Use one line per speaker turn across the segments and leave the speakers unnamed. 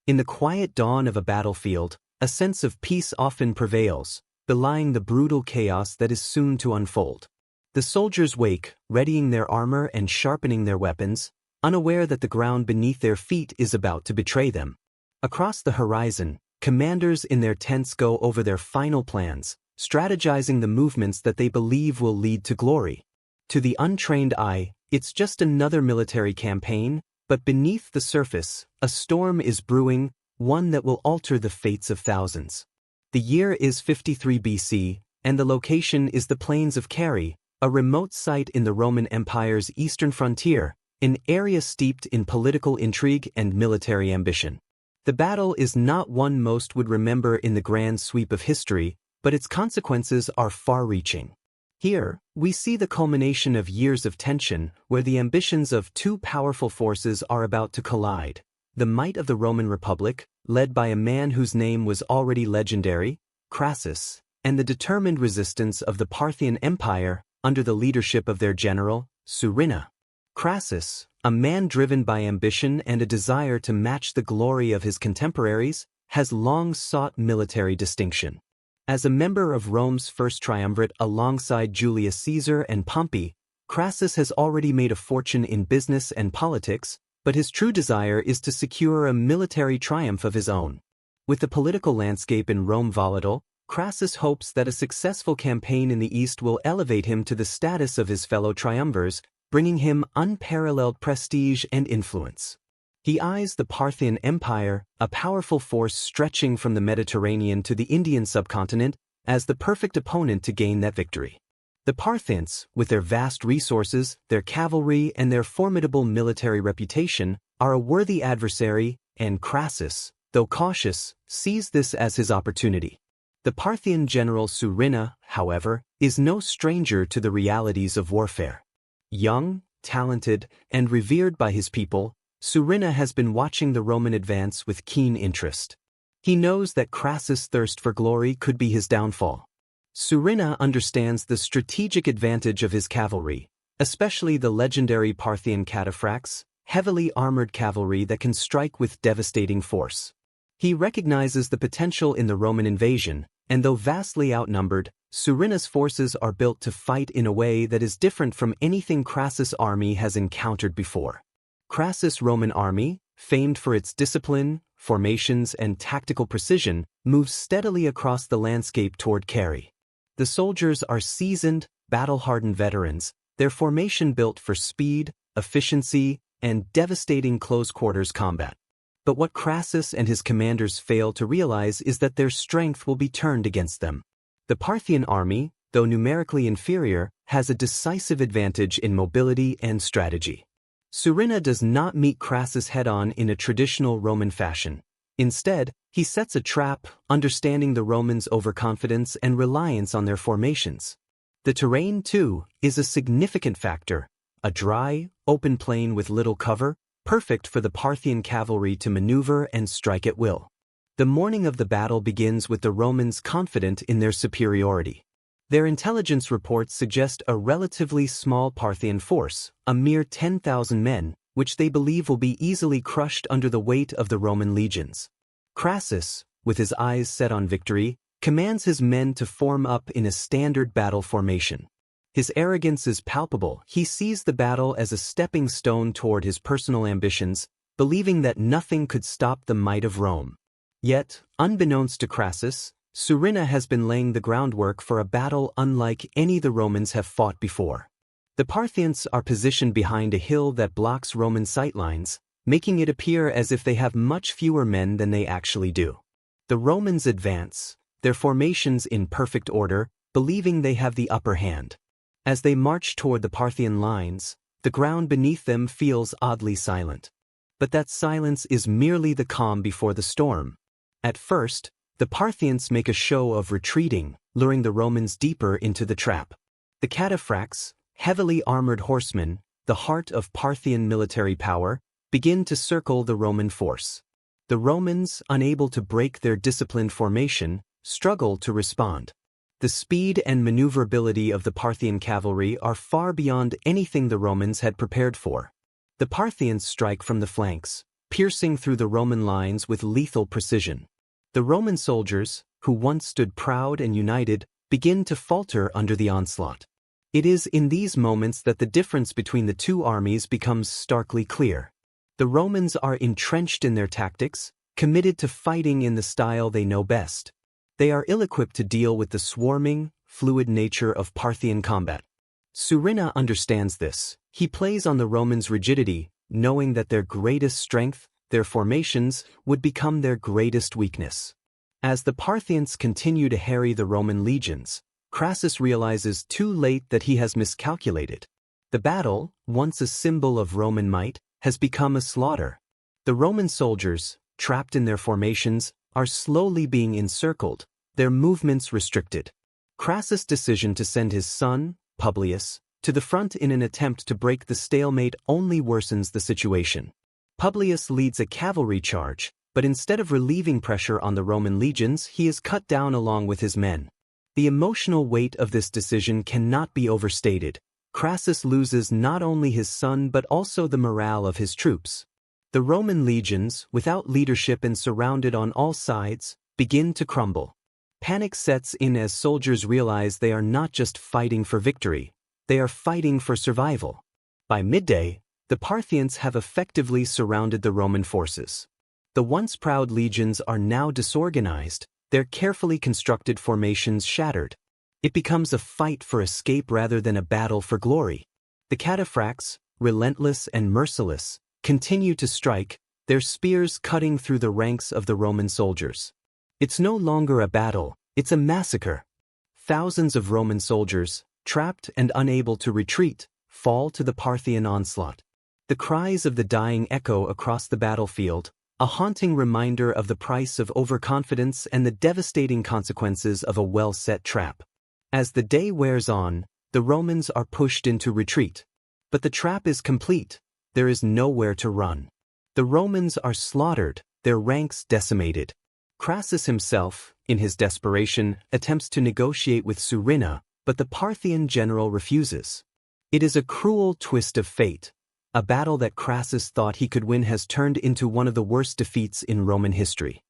In the quiet dawn of a battlefield, a sense of peace often prevails, belying the brutal chaos that is soon to unfold. The soldiers wake, readying their armor and sharpening their weapons, unaware that the ground beneath their feet is about to betray them. Across the horizon, commanders in their tents go over their final plans, strategizing the movements that they believe will lead to glory. To the untrained eye, it's just another military campaign, but beneath the surface, a storm is brewing, one that will alter the fates of thousands. The year is 53 BC, and the location is the plains of Carrhae, a remote site in the Roman Empire's eastern frontier, an area steeped in political intrigue and military ambition. The battle is not one most would remember in the grand sweep of history, but its consequences are far-reaching. Here, we see the culmination of years of tension where the ambitions of two powerful forces are about to collide: the might of the Roman Republic, led by a man whose name was already legendary, Crassus, and the determined resistance of the Parthian Empire under the leadership of their general, Surina. Crassus, a man driven by ambition and a desire to match the glory of his contemporaries, has long sought military distinction. As a member of Rome's first triumvirate alongside Julius Caesar and Pompey, Crassus has already made a fortune in business and politics, but his true desire is to secure a military triumph of his own. With the political landscape in Rome volatile, Crassus hopes that a successful campaign in the East will elevate him to the status of his fellow triumvirs, bringing him unparalleled prestige and influence. He eyes the Parthian Empire, a powerful force stretching from the Mediterranean to the Indian subcontinent, as the perfect opponent to gain that victory. The Parthians, with their vast resources, their cavalry, and their formidable military reputation, are a worthy adversary, and Crassus, though cautious, sees this as his opportunity. The Parthian general Surina, however, is no stranger to the realities of warfare. Young, talented, and revered by his people, Surina has been watching the Roman advance with keen interest. He knows that Crassus' thirst for glory could be his downfall. Surina understands the strategic advantage of his cavalry, especially the legendary Parthian cataphracts, heavily armored cavalry that can strike with devastating force. He recognizes the potential in the Roman invasion, and though vastly outnumbered, Surina's forces are built to fight in a way that is different from anything Crassus' army has encountered before. Crassus' Roman army, famed for its discipline, formations, and tactical precision, moves steadily across the landscape toward Carrhae. The soldiers are seasoned, battle-hardened veterans, their formation built for speed, efficiency, and devastating close-quarters combat. But what Crassus and his commanders fail to realize is that their strength will be turned against them. The Parthian army, though numerically inferior, has a decisive advantage in mobility and strategy. Surina does not meet Crassus head-on in a traditional Roman fashion. Instead, he sets a trap, understanding the Romans' overconfidence and reliance on their formations. The terrain, too, is a significant factor: a dry, open plain with little cover, perfect for the Parthian cavalry to maneuver and strike at will. The morning of the battle begins with the Romans confident in their superiority. Their intelligence reports suggest a relatively small Parthian force, a mere 10,000 men, which they believe will be easily crushed under the weight of the Roman legions. Crassus, with his eyes set on victory, commands his men to form up in a standard battle formation. His arrogance is palpable. He sees the battle as a stepping stone toward his personal ambitions, believing that nothing could stop the might of Rome. Yet, unbeknownst to Crassus, Surina has been laying the groundwork for a battle unlike any the Romans have fought before. The Parthians are positioned behind a hill that blocks Roman sightlines, making it appear as if they have much fewer men than they actually do. The Romans advance, their formations in perfect order, believing they have the upper hand. As they march toward the Parthian lines, the ground beneath them feels oddly silent. But that silence is merely the calm before the storm. At first, the Parthians make a show of retreating, luring the Romans deeper into the trap. The cataphracts, heavily armored horsemen, the heart of Parthian military power, begin to circle the Roman force. The Romans, unable to break their disciplined formation, struggle to respond. The speed and maneuverability of the Parthian cavalry are far beyond anything the Romans had prepared for. The Parthians strike from the flanks, piercing through the Roman lines with lethal precision. The Roman soldiers, who once stood proud and united, begin to falter under the onslaught. It is in these moments that the difference between the two armies becomes starkly clear. The Romans are entrenched in their tactics, committed to fighting in the style they know best. They are ill-equipped to deal with the swarming, fluid nature of Parthian combat. Surina understands this. He plays on the Romans' rigidity, knowing that their greatest strength, their formations, would become their greatest weakness. As the Parthians continue to harry the Roman legions, Crassus realizes too late that he has miscalculated. The battle, once a symbol of Roman might, has become a slaughter. The Roman soldiers, trapped in their formations, are slowly being encircled, their movements restricted. Crassus' decision to send his son, Publius, to the front in an attempt to break the stalemate only worsens the situation. Publius leads a cavalry charge, but instead of relieving pressure on the Roman legions, he is cut down along with his men. The emotional weight of this decision cannot be overstated. Crassus loses not only his son but also the morale of his troops. The Roman legions, without leadership and surrounded on all sides, begin to crumble. Panic sets in as soldiers realize they are not just fighting for victory, they are fighting for survival. By midday, the Parthians have effectively surrounded the Roman forces. The once proud legions are now disorganized, their carefully constructed formations shattered. It becomes a fight for escape rather than a battle for glory. The cataphracts, relentless and merciless, continue to strike, their spears cutting through the ranks of the Roman soldiers. It's no longer a battle, it's a massacre. Thousands of Roman soldiers, trapped and unable to retreat, fall to the Parthian onslaught. The cries of the dying echo across the battlefield, a haunting reminder of the price of overconfidence and the devastating consequences of a well-set trap. As the day wears on, the Romans are pushed into retreat. But the trap is complete, there is nowhere to run. The Romans are slaughtered, their ranks decimated. Crassus himself, in his desperation, attempts to negotiate with Surina, but the Parthian general refuses. It is a cruel twist of fate. A battle that Crassus thought he could win has turned into one of the worst defeats in Roman history.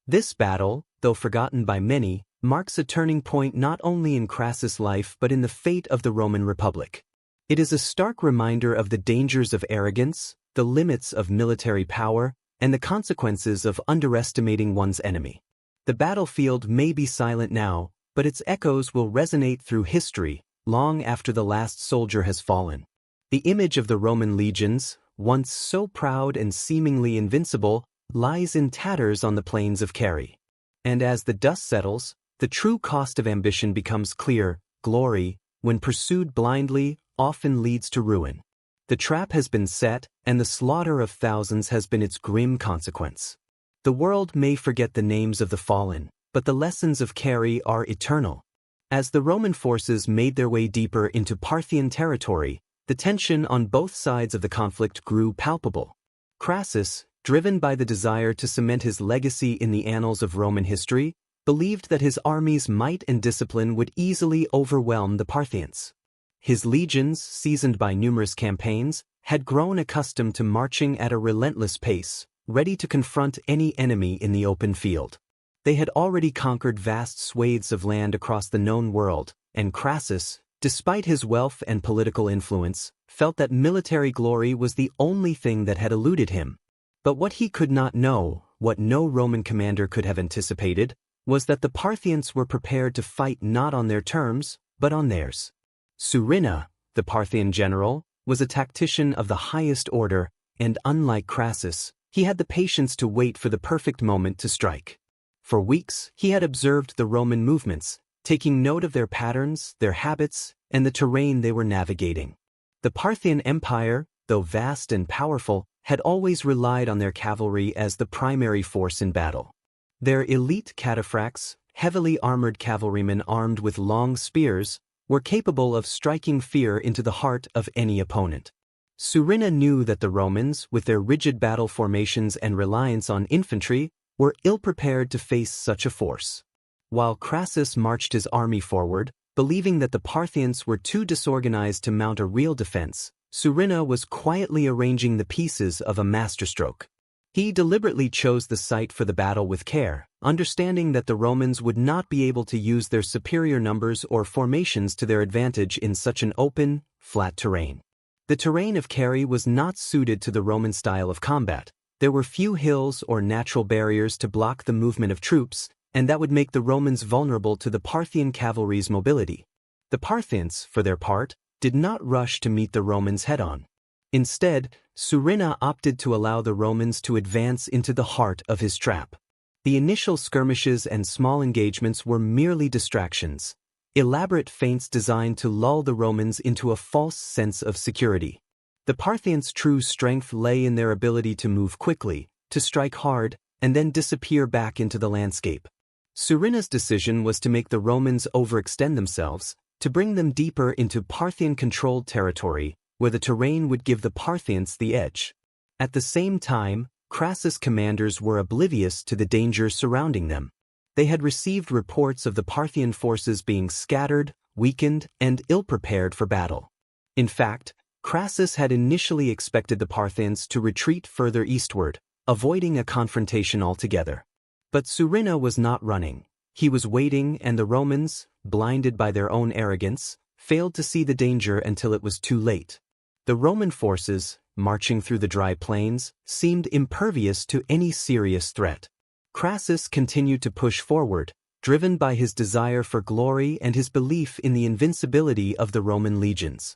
This battle, though forgotten by many, marks a turning point not only in Crassus' life but in the fate of the Roman Republic. It is a stark reminder of the dangers of arrogance, the limits of military power, and the consequences of underestimating one's enemy. The battlefield may be silent now, but its echoes will resonate through history, long after the last soldier has fallen. The image of the Roman legions, once so proud and seemingly invincible, lies in tatters on the plains of Carrhae. And as the dust settles, the true cost of ambition becomes clear. Glory, when pursued blindly, often leads to ruin. The trap has been set, and the slaughter of thousands has been its grim consequence. The world may forget the names of the fallen, but the lessons of Carrhae are eternal. As the Roman forces made their way deeper into Parthian territory, the tension on both sides of the conflict grew palpable. Crassus, driven by the desire to cement his legacy in the annals of Roman history, believed that his army's might and discipline would easily overwhelm the Parthians. His legions, seasoned by numerous campaigns, had grown accustomed to marching at a relentless pace, ready to confront any enemy in the open field. They had already conquered vast swathes of land across the known world, and Crassus, despite his wealth and political influence, felt that military glory was the only thing that had eluded him. But what he could not know, what no Roman commander could have anticipated, was that the Parthians were prepared to fight not on their terms, but on theirs. Surina, the Parthian general, was a tactician of the highest order, and unlike Crassus, he had the patience to wait for the perfect moment to strike. For weeks, he had observed the Roman movements, taking note of their patterns, their habits, and the terrain they were navigating. The Parthian Empire, though vast and powerful, had always relied on their cavalry as the primary force in battle. Their elite cataphracts, heavily armored cavalrymen armed with long spears, were capable of striking fear into the heart of any opponent. Surina knew that the Romans, with their rigid battle formations and reliance on infantry, were ill-prepared to face such a force. While Crassus marched his army forward, believing that the Parthians were too disorganized to mount a real defense, Surina was quietly arranging the pieces of a masterstroke. He deliberately chose the site for the battle with care, understanding that the Romans would not be able to use their superior numbers or formations to their advantage in such an open, flat terrain. The terrain of Carrhae was not suited to the Roman style of combat. There were few hills or natural barriers to block the movement of troops, and that would make the Romans vulnerable to the Parthian cavalry's mobility. The Parthians, for their part, did not rush to meet the Romans head-on. Instead, Surena opted to allow the Romans to advance into the heart of his trap. The initial skirmishes and small engagements were merely distractions, elaborate feints designed to lull the Romans into a false sense of security. The Parthians' true strength lay in their ability to move quickly, to strike hard, and then disappear back into the landscape. Surena's decision was to make the Romans overextend themselves, to bring them deeper into Parthian-controlled territory, where the terrain would give the Parthians the edge. At the same time, Crassus' commanders were oblivious to the dangers surrounding them. They had received reports of the Parthian forces being scattered, weakened, and ill-prepared for battle. In fact, Crassus had initially expected the Parthians to retreat further eastward, avoiding a confrontation altogether. But Surena was not running. He was waiting, and the Romans, blinded by their own arrogance, failed to see the danger until it was too late. The Roman forces, marching through the dry plains, seemed impervious to any serious threat. Crassus continued to push forward, driven by his desire for glory and his belief in the invincibility of the Roman legions.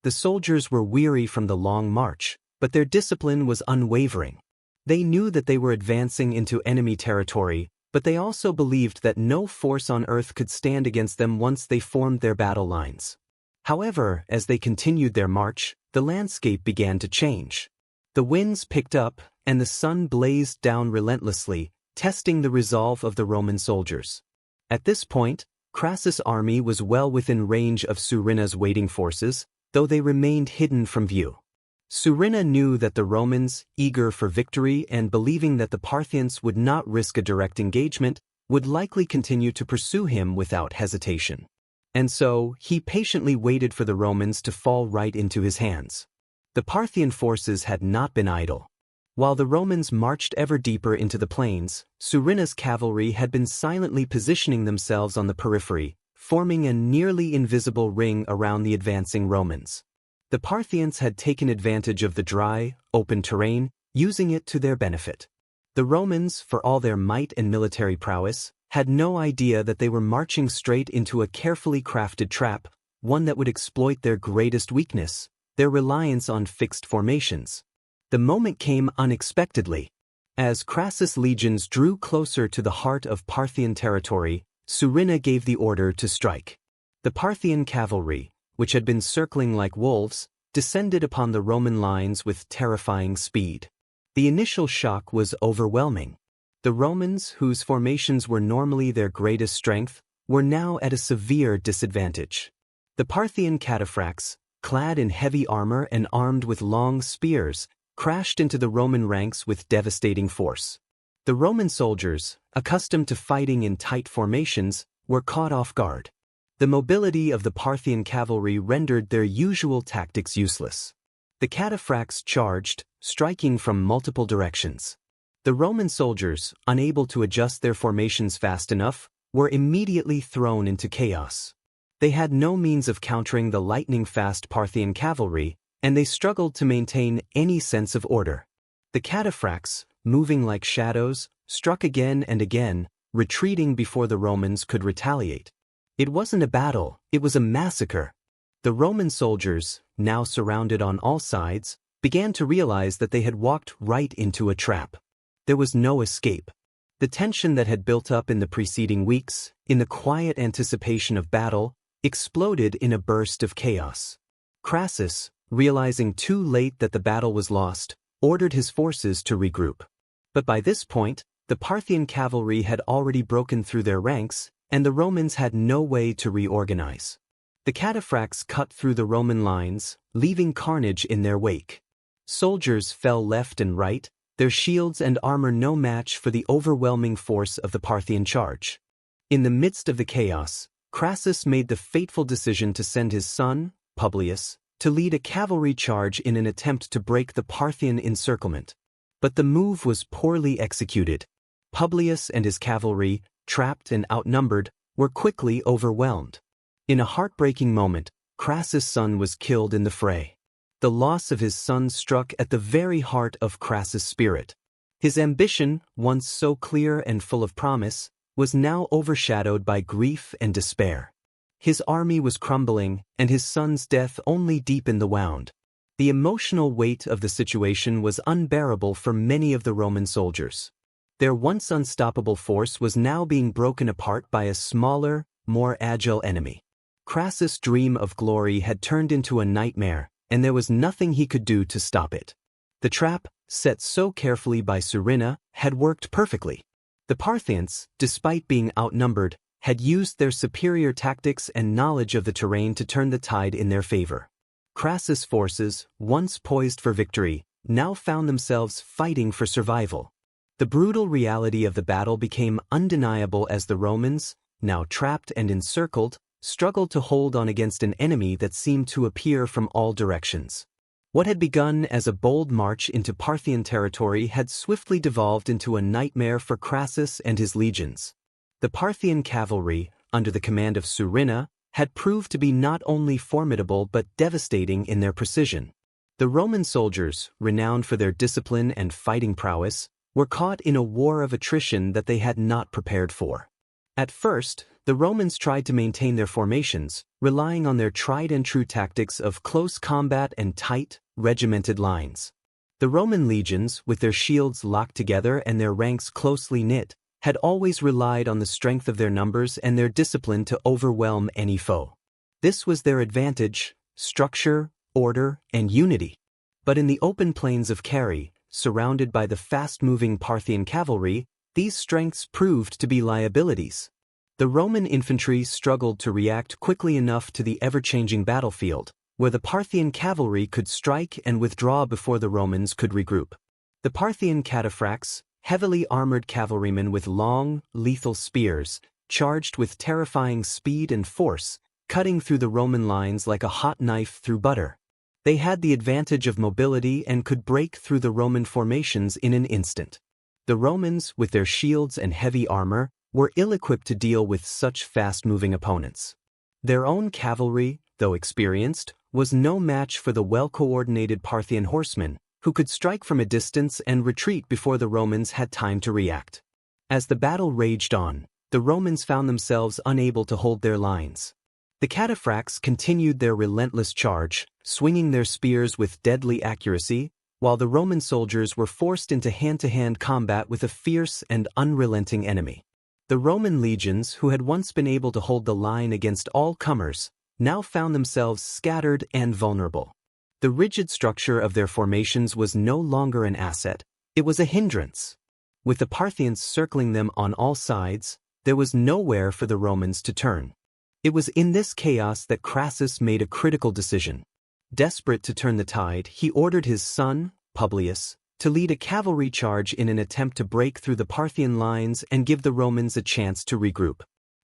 The soldiers were weary from the long march, but their discipline was unwavering. They knew that they were advancing into enemy territory, but they also believed that no force on earth could stand against them once they formed their battle lines. However, as they continued their march, the landscape began to change. The winds picked up, and the sun blazed down relentlessly, testing the resolve of the Roman soldiers. At this point, Crassus' army was well within range of Surena's waiting forces, though they remained hidden from view. Surena knew that the Romans, eager for victory and believing that the Parthians would not risk a direct engagement, would likely continue to pursue him without hesitation. And so, he patiently waited for the Romans to fall right into his hands. The Parthian forces had not been idle. While the Romans marched ever deeper into the plains, Surena's cavalry had been silently positioning themselves on the periphery, forming a nearly invisible ring around the advancing Romans. The Parthians had taken advantage of the dry, open terrain, using it to their benefit. The Romans, for all their might and military prowess, had no idea that they were marching straight into a carefully crafted trap, one that would exploit their greatest weakness, their reliance on fixed formations. The moment came unexpectedly. As Crassus' legions drew closer to the heart of Parthian territory, Surena gave the order to strike. The Parthian cavalry, which had been circling like wolves, descended upon the Roman lines with terrifying speed. The initial shock was overwhelming. The Romans, whose formations were normally their greatest strength, were now at a severe disadvantage. The Parthian cataphracts, clad in heavy armor and armed with long spears, crashed into the Roman ranks with devastating force. The Roman soldiers, accustomed to fighting in tight formations, were caught off guard. The mobility of the Parthian cavalry rendered their usual tactics useless. The cataphracts charged, striking from multiple directions. The Roman soldiers, unable to adjust their formations fast enough, were immediately thrown into chaos. They had no means of countering the lightning-fast Parthian cavalry, and they struggled to maintain any sense of order. The cataphracts, moving like shadows, struck again and again, retreating before the Romans could retaliate. It wasn't a battle, it was a massacre. The Roman soldiers, now surrounded on all sides, began to realize that they had walked right into a trap. There was no escape. The tension that had built up in the preceding weeks, in the quiet anticipation of battle, exploded in a burst of chaos. Crassus, realizing too late that the battle was lost, ordered his forces to regroup. But by this point, the Parthian cavalry had already broken through their ranks, and the Romans had no way to reorganize. The cataphracts cut through the Roman lines, leaving carnage in their wake. Soldiers fell left and right, their shields and armor no match for the overwhelming force of the Parthian charge. In the midst of the chaos, Crassus made the fateful decision to send his son, Publius, to lead a cavalry charge in an attempt to break the Parthian encirclement. But the move was poorly executed. Publius and his cavalry, trapped and outnumbered, were quickly overwhelmed. In a heartbreaking moment, Crassus' son was killed in the fray. The loss of his son struck at the very heart of Crassus' spirit. His ambition, once so clear and full of promise, was now overshadowed by grief and despair. His army was crumbling, and his son's death only deepened the wound. The emotional weight of the situation was unbearable for many of the Roman soldiers. Their once unstoppable force was now being broken apart by a smaller, more agile enemy. Crassus' dream of glory had turned into a nightmare, and there was nothing he could do to stop it. The trap, set so carefully by Surina, had worked perfectly. The Parthians, despite being outnumbered, had used their superior tactics and knowledge of the terrain to turn the tide in their favor. Crassus' forces, once poised for victory, now found themselves fighting for survival. The brutal reality of the battle became undeniable as the Romans, now trapped and encircled, struggled to hold on against an enemy that seemed to appear from all directions. What had begun as a bold march into Parthian territory had swiftly devolved into a nightmare for Crassus and his legions. The Parthian cavalry, under the command of Surina, had proved to be not only formidable but devastating in their precision. The Roman soldiers, renowned for their discipline and fighting prowess, were caught in a war of attrition that they had not prepared for. At first, the Romans tried to maintain their formations, relying on their tried-and-true tactics of close combat and tight, regimented lines. The Roman legions, with their shields locked together and their ranks closely knit, had always relied on the strength of their numbers and their discipline to overwhelm any foe. This was their advantage: structure, order, and unity. But in the open plains of Carrhae, surrounded by the fast-moving Parthian cavalry, these strengths proved to be liabilities. The Roman infantry struggled to react quickly enough to the ever-changing battlefield, where the Parthian cavalry could strike and withdraw before the Romans could regroup. The Parthian cataphracts, heavily armored cavalrymen with long, lethal spears, charged with terrifying speed and force, cutting through the Roman lines like a hot knife through butter. They had the advantage of mobility and could break through the Roman formations in an instant. The Romans, with their shields and heavy armor, were ill-equipped to deal with such fast-moving opponents. Their own cavalry, though experienced, was no match for the well-coordinated Parthian horsemen, who could strike from a distance and retreat before the Romans had time to react. As the battle raged on, the Romans found themselves unable to hold their lines. The cataphracts continued their relentless charge, swinging their spears with deadly accuracy, while the Roman soldiers were forced into hand-to-hand combat with a fierce and unrelenting enemy. The Roman legions, who had once been able to hold the line against all comers, now found themselves scattered and vulnerable. The rigid structure of their formations was no longer an asset, it was a hindrance. With the Parthians circling them on all sides, there was nowhere for the Romans to turn. It was in this chaos that Crassus made a critical decision. Desperate to turn the tide, he ordered his son, Publius, to lead a cavalry charge in an attempt to break through the Parthian lines and give the Romans a chance to regroup.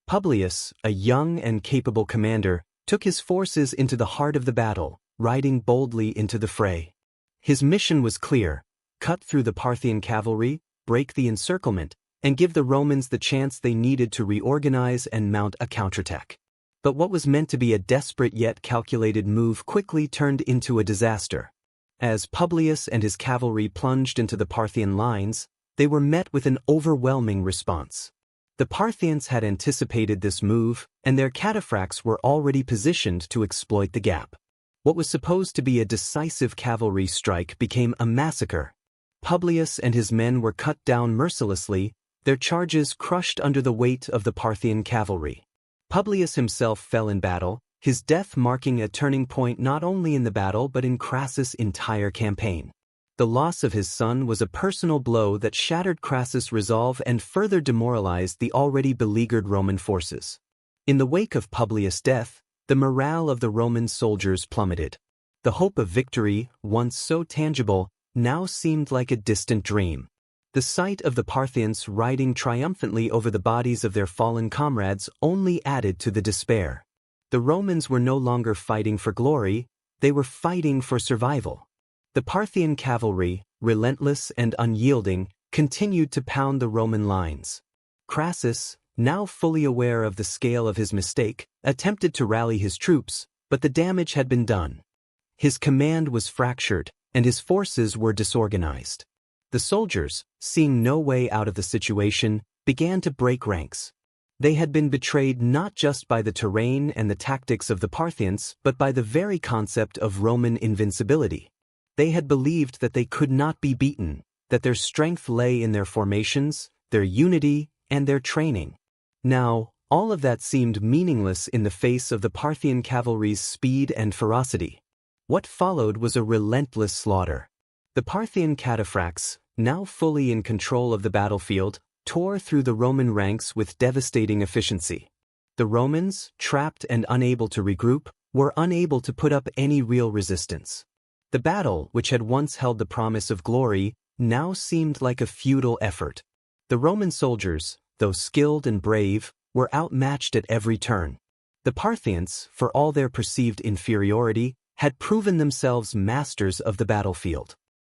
Publius, a young and capable commander, took his forces into the heart of the battle, riding boldly into the fray. His mission was clear: cut through the Parthian cavalry, break the encirclement, and give the Romans the chance they needed to reorganize and mount a counterattack. But what was meant to be a desperate yet calculated move quickly turned into a disaster. As Publius and his cavalry plunged into the Parthian lines, they were met with an overwhelming response. The Parthians had anticipated this move, and their cataphracts were already positioned to exploit the gap. What was supposed to be a decisive cavalry strike became a massacre. Publius and his men were cut down mercilessly, their charges crushed under the weight of the Parthian cavalry. Publius himself fell in battle, his death marking a turning point not only in the battle but in Crassus' entire campaign. The loss of his son was a personal blow that shattered Crassus' resolve and further demoralized the already beleaguered Roman forces. In the wake of Publius' death, the morale of the Roman soldiers plummeted. The hope of victory, once so tangible, now seemed like a distant dream. The sight of the Parthians riding triumphantly over the bodies of their fallen comrades only added to the despair. The Romans were no longer fighting for glory, they were fighting for survival. The Parthian cavalry, relentless and unyielding, continued to pound the Roman lines. Crassus, now fully aware of the scale of his mistake, attempted to rally his troops, but the damage had been done. His command was fractured, and his forces were disorganized. The soldiers, seeing no way out of the situation, began to break ranks. They had been betrayed not just by the terrain and the tactics of the Parthians, but by the very concept of Roman invincibility. They had believed that they could not be beaten, that their strength lay in their formations, their unity, and their training. Now, all of that seemed meaningless in the face of the Parthian cavalry's speed and ferocity. What followed was a relentless slaughter. The Parthian cataphracts, now fully in control of the battlefield, tore through the Roman ranks with devastating efficiency. The Romans, trapped and unable to regroup, were unable to put up any real resistance. The battle, which had once held the promise of glory, now seemed like a futile effort. The Roman soldiers, though skilled and brave, were outmatched at every turn. The Parthians, for all their perceived inferiority, had proven themselves masters of the battlefield.